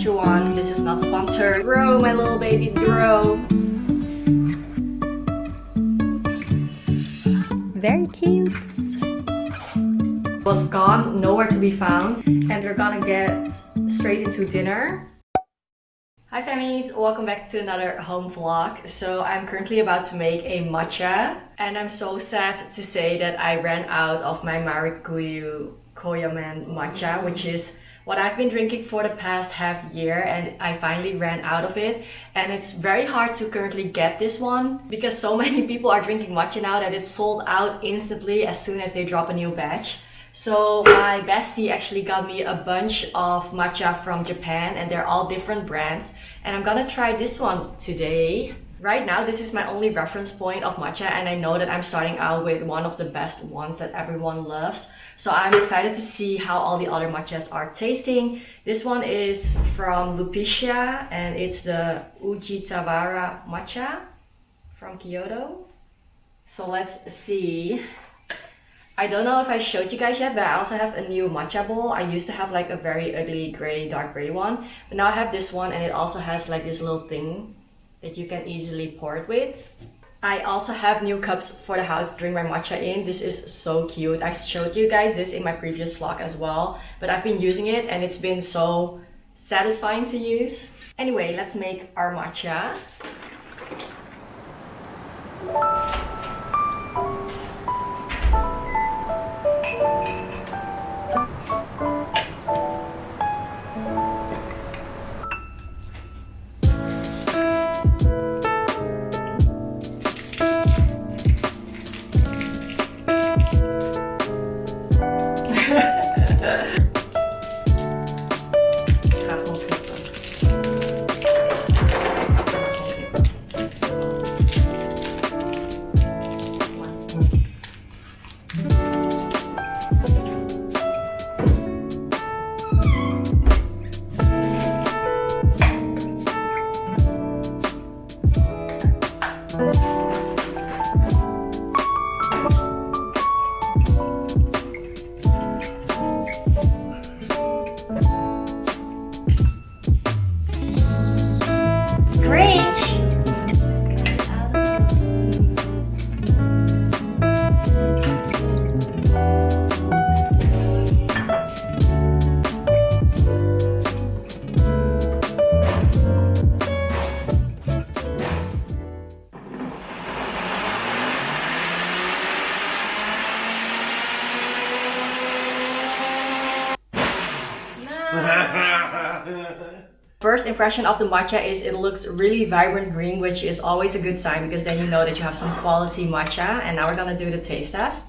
get you one. This is not sponsored. Grow, my little babies, grow. Very cute. Was gone, nowhere to be found. And we're gonna get straight into dinner. Hi families, welcome back to another home vlog. So I'm currently about to make a matcha. And I'm so sad to say that I ran out of my Marikuyu Koyaman matcha, which is what I've been drinking for the past half year, and I finally ran out of it. And it's very hard to currently get this one because so many people are drinking matcha now that it's sold out instantly as soon as they drop a new batch. So my bestie actually got me a bunch of matcha from Japan, and they're all different brands, and I'm gonna try this one today. Right now, this is my only reference point of matcha, and I know that I'm starting out with one of the best ones that everyone loves. So I'm excited to see how all the other matchas are tasting. This one is from Lupicia, and it's the Ujitawara matcha from Kyoto. So let's see. I don't know if I showed you guys yet, but I also have a new matcha bowl. I used to have like a very ugly gray, dark gray one, but now I have this one, and it also has like this little thing that you can easily pour it with. I also have new cups for the house to drink my matcha in. This is so cute. I showed you guys this in my previous vlog as well, but I've been using it and it's been so satisfying to use. Anyway, let's make our matcha. First impression of the matcha is it looks really vibrant green, which is always a good sign because then you know that you have some quality matcha. And now we're gonna do the taste test.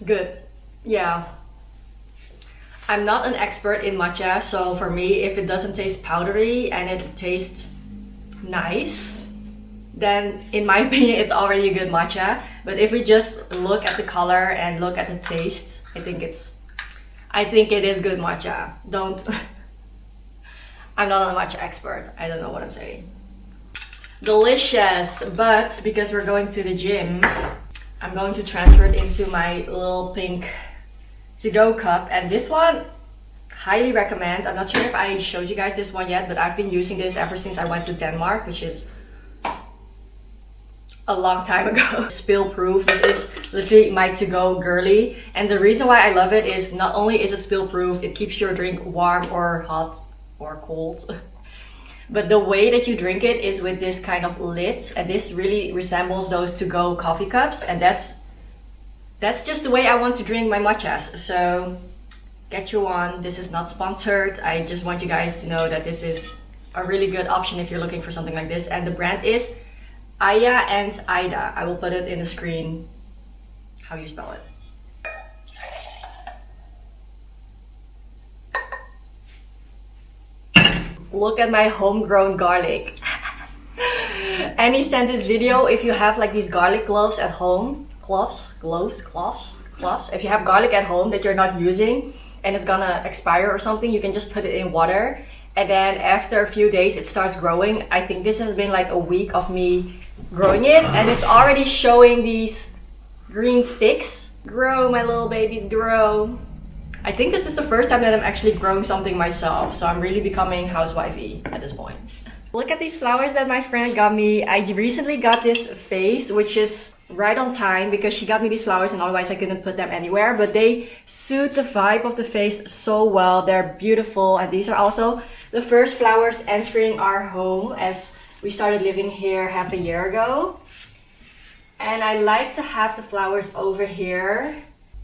Good. Yeah. I'm not an expert in matcha, so for me, if it doesn't taste powdery and it tastes nice, then in my opinion, it's already a good matcha. But if we just look at the color and look at the taste, I think it is good matcha. I'm not a matcha expert. I don't know what I'm saying. Delicious, but because we're going to the gym, I'm going to transfer it into my little pink to-go cup, and this one highly recommend. I'm not sure if I showed you guys this one yet, but I've been using this ever since I went to Denmark, which is a long time ago. Spill proof. This is literally my to-go girly, and the reason why I love it is not only is it spill proof, it keeps your drink warm or hot or cold, but the way that you drink it is with this kind of lid, and this really resembles those to-go coffee cups, and that's just the way I want to drink my matchas. So get you one. This is not sponsored. I just want you guys to know that this is a really good option if you're looking for something like this. And the brand is Aya and Ida. I will put it in the screen how you spell it. Look at my homegrown garlic. Annie sent this video. If you have like these garlic gloves at home, cloves. If you have garlic at home that you're not using and it's gonna expire or something, you can just put it in water and then after a few days it starts growing. I think this has been like a week of me growing it, and it's already showing these green sticks. Grow, my little babies, grow. I think this is the first time that I'm actually growing something myself, so I'm really becoming housewifey at this point. Look at these flowers that my friend got me. I recently got this vase, which is right on time because she got me these flowers and otherwise I couldn't put them anywhere, but they suit the vibe of the vase so well. They're beautiful, and these are also the first flowers entering our home as we started living here half a year ago. And I like to have the flowers over here.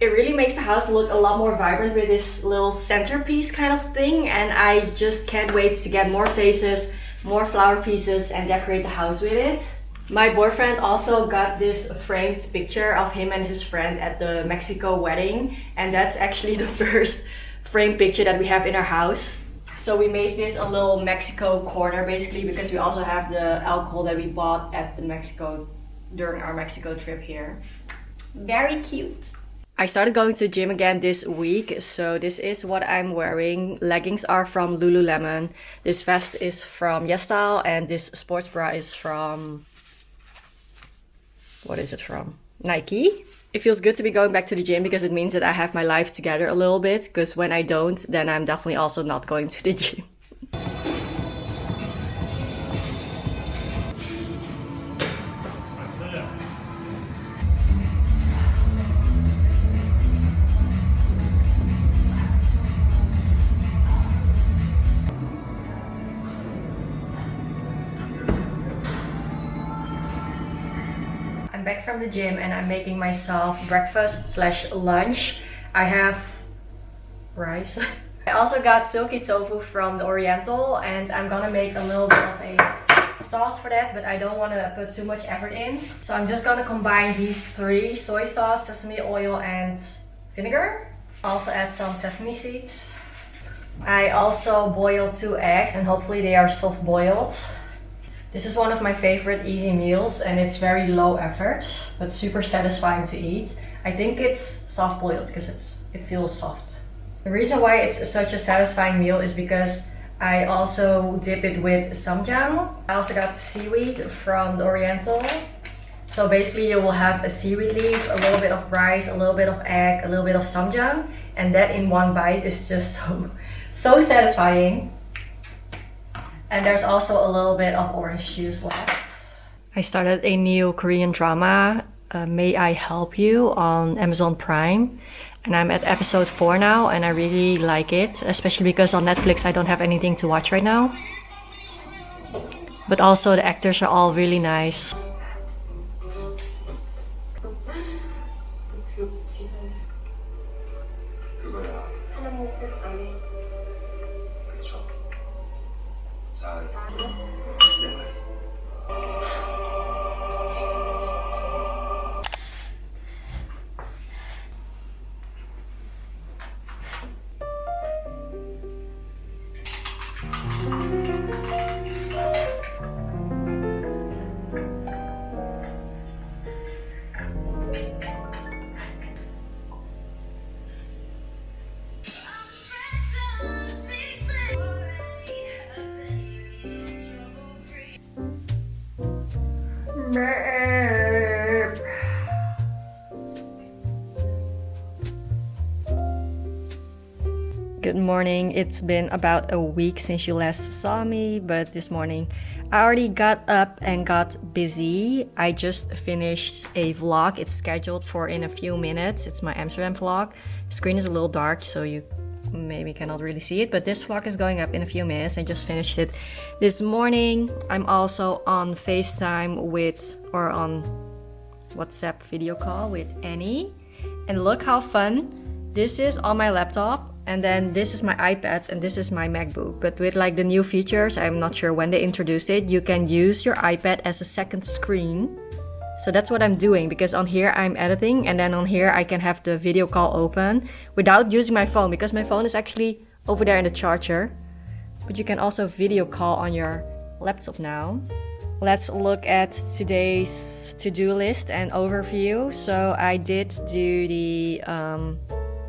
It really makes the house look a lot more vibrant with this little centerpiece kind of thing, and I just can't wait to get more vases, more flower pieces, and decorate the house with it. My boyfriend also got this framed picture of him and his friend at the Mexico wedding, and that's actually the first framed picture that we have in our house. So we made this a little Mexico corner basically because we also have the alcohol that we bought at the Mexico during our Mexico trip here. Very cute. I started going to the gym again this week, so this is what I'm wearing. Leggings are from Lululemon, this vest is from YesStyle, and this sports bra is from... what is it from? Nike. It feels good to be going back to the gym because it means that I have my life together a little bit, because when I don't, then I'm definitely also not going to the gym. I'm back from the gym and I'm making myself breakfast/lunch. I have rice. I also got silky tofu from the Oriental, and I'm gonna make a little bit of a sauce for that, but I don't want to put too much effort in. So I'm just gonna combine these three: soy sauce, sesame oil, and vinegar. Also add some sesame seeds. I also boiled 2 eggs and hopefully they are soft boiled. This is one of my favorite easy meals, and it's very low effort but super satisfying to eat. I think it's soft boiled because it feels soft. The reason why it's such a satisfying meal is because I also dip it with samjang. I also got seaweed from the Oriental. So basically you will have a seaweed leaf, a little bit of rice, a little bit of egg, a little bit of samjang, and that in one bite is just so satisfying. And there's also a little bit of orange juice left. I started a new Korean drama, May I Help You, on Amazon Prime. And I'm at episode 4 now, and I really like it, especially because on Netflix I don't have anything to watch right now. But also the actors are all really nice. Good morning. It's been about a week since you last saw me, but this morning I already got up and got busy. I just finished a vlog. It's scheduled for in a few minutes. It's my Amsterdam vlog. The screen is a little dark, so you maybe cannot really see it, but this vlog is going up in a few minutes. I just finished it this morning. I'm also on FaceTime or on WhatsApp video call with Annie. And look how fun. This is on my laptop, and then this is my iPad, and this is my MacBook. But with like the new features, I'm not sure when they introduced it, you can use your iPad as a second screen. So that's what I'm doing, because on here I'm editing, and then on here I can have the video call open without using my phone, because my phone is actually over there in the charger. But you can also video call on your laptop now. Let's look at today's to-do list and overview. So I did do the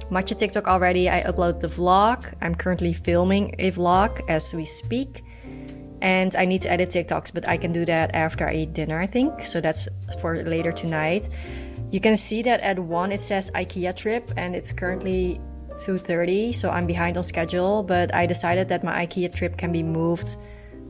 Matcha TikTok already. I upload the vlog. I'm currently filming a vlog as we speak. And I need to edit TikToks, but I can do that after I eat dinner, I think. So that's for later tonight. You can see that at 1 it says Ikea trip, and it's currently 2:30, so I'm behind on schedule. But I decided that my Ikea trip can be moved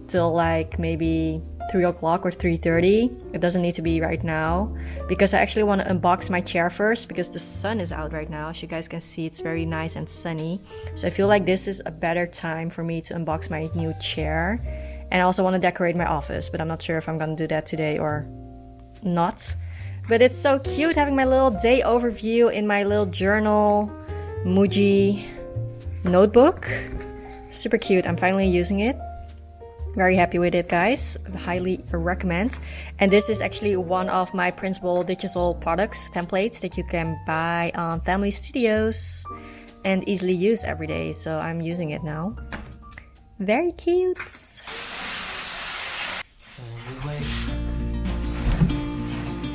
till like maybe 3 o'clock or 3:30. It doesn't need to be right now, because I actually want to unbox my chair first, because the sun is out right now. As you guys can see, it's very nice and sunny. So I feel like this is a better time for me to unbox my new chair. And I also want to decorate my office, but I'm not sure if I'm gonna do that today or not. But it's so cute having my little day overview in my little journal, Muji notebook. Super cute. I'm finally using it. Very happy with it, guys. Highly recommend. And this is actually one of my printable digital products, templates that you can buy on Family Studios and easily use every day. So I'm using it now. Very cute. We wake,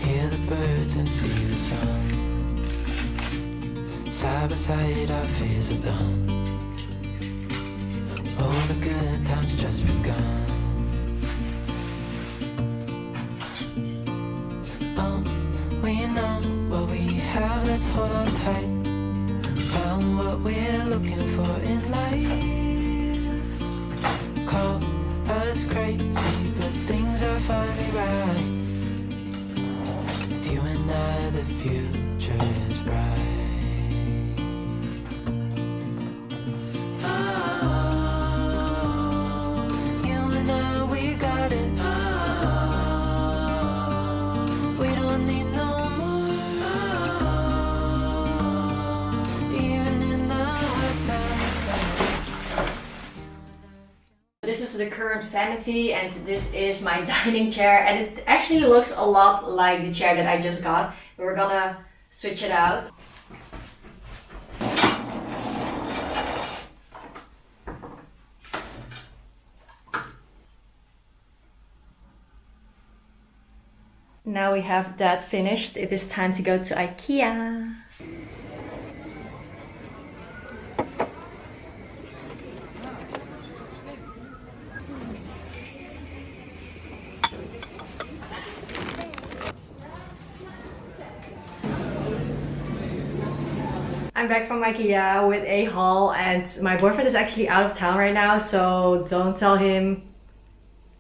hear the birds and see the sun. Side by side our fears are done. All the good times just begun. We know what we have, let's hold on tight. Found what we're looking for in life. Call us crazy, but things are finally right. With you and I, the future is bright. You and I, we got it. We don't need no more. Even in the hard times. This is the current vanity, and this is my dining chair, and it actually looks a lot like the chair that I just got. We're gonna switch it out. Now we have that finished. It is time to go to Ikea. I'm back from Ikea with a haul, and my boyfriend is actually out of town right now, so don't tell him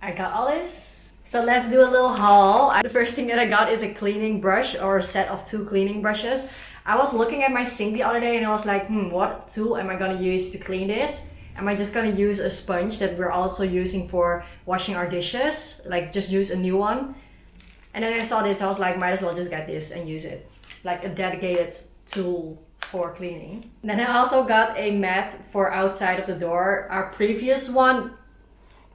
I got all this. So let's do a little haul. The first thing that I got is a cleaning brush, or a set of 2 cleaning brushes. I was looking at my sink the other day and I was like, what tool am I gonna use to clean this? Am I just gonna use a sponge that we're also using for washing our dishes? Like, just use a new one? And then I saw this, I was like, might as well just get this and use it. Like a dedicated tool for cleaning. Then I also got a mat for outside of the door. Our previous one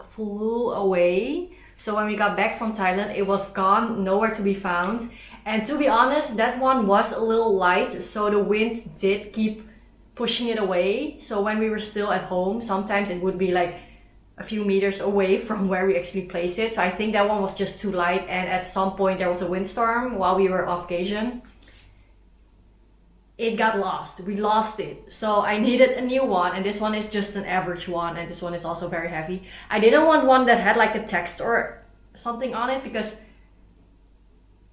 flew away. So when we got back from Thailand, it was gone, nowhere to be found. And to be honest, that one was a little light, so the wind did keep pushing it away. So when we were still at home, sometimes it would be like a few meters away from where we actually placed it. So I think that one was just too light, and at some point there was a windstorm while we were off vacation. It got lost. We lost it. So I needed a new one, and this one is just an average one, and this one is also very heavy. I didn't want one that had like a text or something on it, because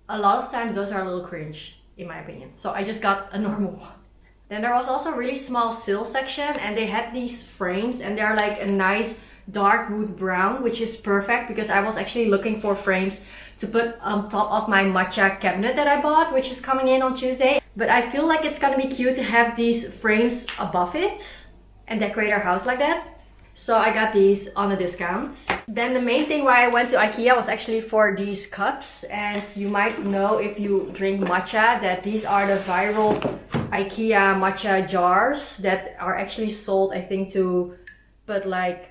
a lot of times those are a little cringe in my opinion. So I just got a normal one. Then there was also a really small sill section, and they had these frames, and they're like a nice dark wood brown, which is perfect because I was actually looking for frames to put on top of my matcha cabinet that I bought, which is coming in on Tuesday. But I feel like it's gonna be cute to have these frames above it and decorate our house like that. So I got these on a discount. Then the main thing why I went to Ikea was actually for these cups. And you might know, if you drink matcha, that these are the viral Ikea matcha jars that are actually sold, I think, to put like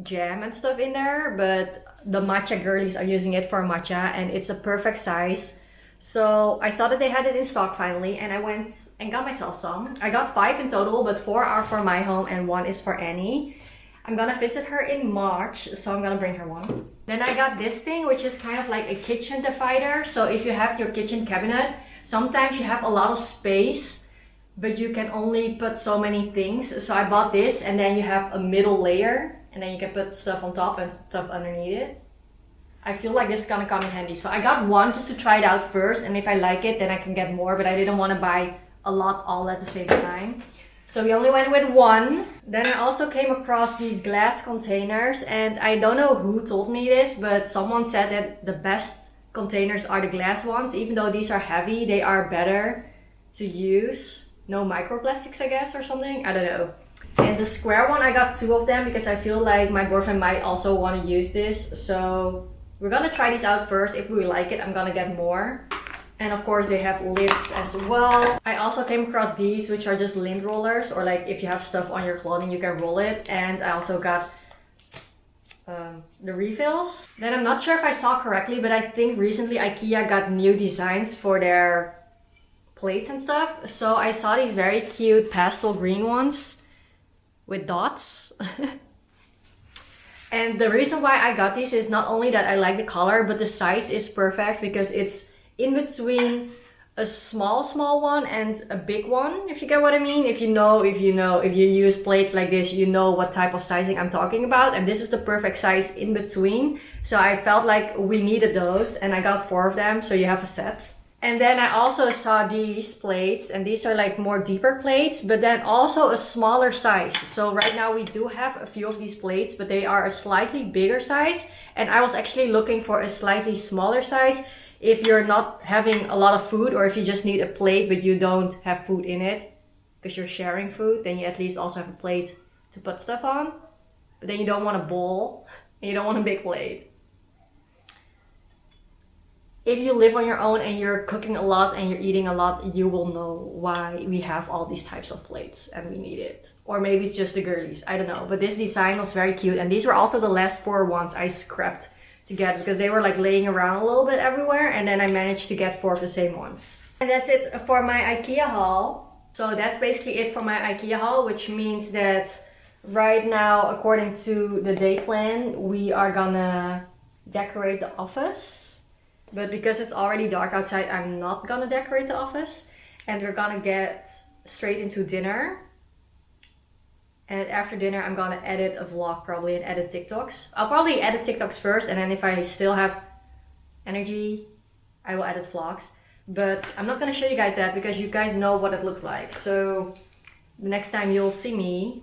jam and stuff in there. But the matcha girlies are using it for matcha, and it's a perfect size. So I saw that they had it in stock finally, and I went and got myself some. I got 5 in total, but 4 are for my home and 1 is for Annie. I'm gonna visit her in March, so I'm gonna bring her one. Then I got this thing, which is kind of like a kitchen divider. So if you have your kitchen cabinet, sometimes you have a lot of space but you can only put so many things. So I bought this, and then you have a middle layer, and then you can put stuff on top and stuff underneath it. I feel like this is gonna come in handy. So I got one just to try it out first, and if I like it, then I can get more, but I didn't want to buy a lot all at the same time. So we only went with one. Then I also came across these glass containers, and I don't know who told me this, but someone said that the best containers are the glass ones. Even though these are heavy, they are better to use. No microplastics, I guess, or something. I don't know. And the square one, I got 2 of them because I feel like my boyfriend might also want to use this. So we're gonna try these out first. If we like it, I'm gonna get more. And of course they have lids as well. I also came across these, which are just lint rollers, or like if you have stuff on your clothing you can roll it. And I also got the refills. Then I'm not sure if I saw correctly, but I think recently Ikea got new designs for their plates and stuff. So I saw these very cute pastel green ones with dots. And the reason why I got these is not only that I like the color, but the size is perfect because it's in between a small one and a big one, if you get what I mean. If you use plates like this, you know what type of sizing I'm talking about. And this is the perfect size in between. So I felt like we needed those, and I got 4 of them, so you have a set. And then I also saw these plates, and these are like more deeper plates, but then also a smaller size. So right now we do have a few of these plates, but they are a slightly bigger size. And I was actually looking for a slightly smaller size if you're not having a lot of food, or if you just need a plate but you don't have food in it because you're sharing food, then you at least also have a plate to put stuff on. But then you don't want a bowl and you don't want a big plate. If you live on your own and you're cooking a lot and you're eating a lot, you will know why we have all these types of plates and we need it. Or maybe it's just the girlies, I don't know. But this design was very cute, and these were also the last 4 ones I scrapped to get because they were like laying around a little bit everywhere, and then I managed to get 4 of the same ones. And that's it for my Ikea haul. So that's basically it for my Ikea haul, which means that right now, according to the day plan, we are gonna decorate the office. But because it's already dark outside, I'm not gonna decorate the office. And we're gonna get straight into dinner. And after dinner, I'm gonna edit a vlog probably and edit TikToks. I'll probably edit TikToks first, and then if I still have energy, I will edit vlogs. But I'm not gonna show you guys that because you guys know what it looks like. So the next time you'll see me,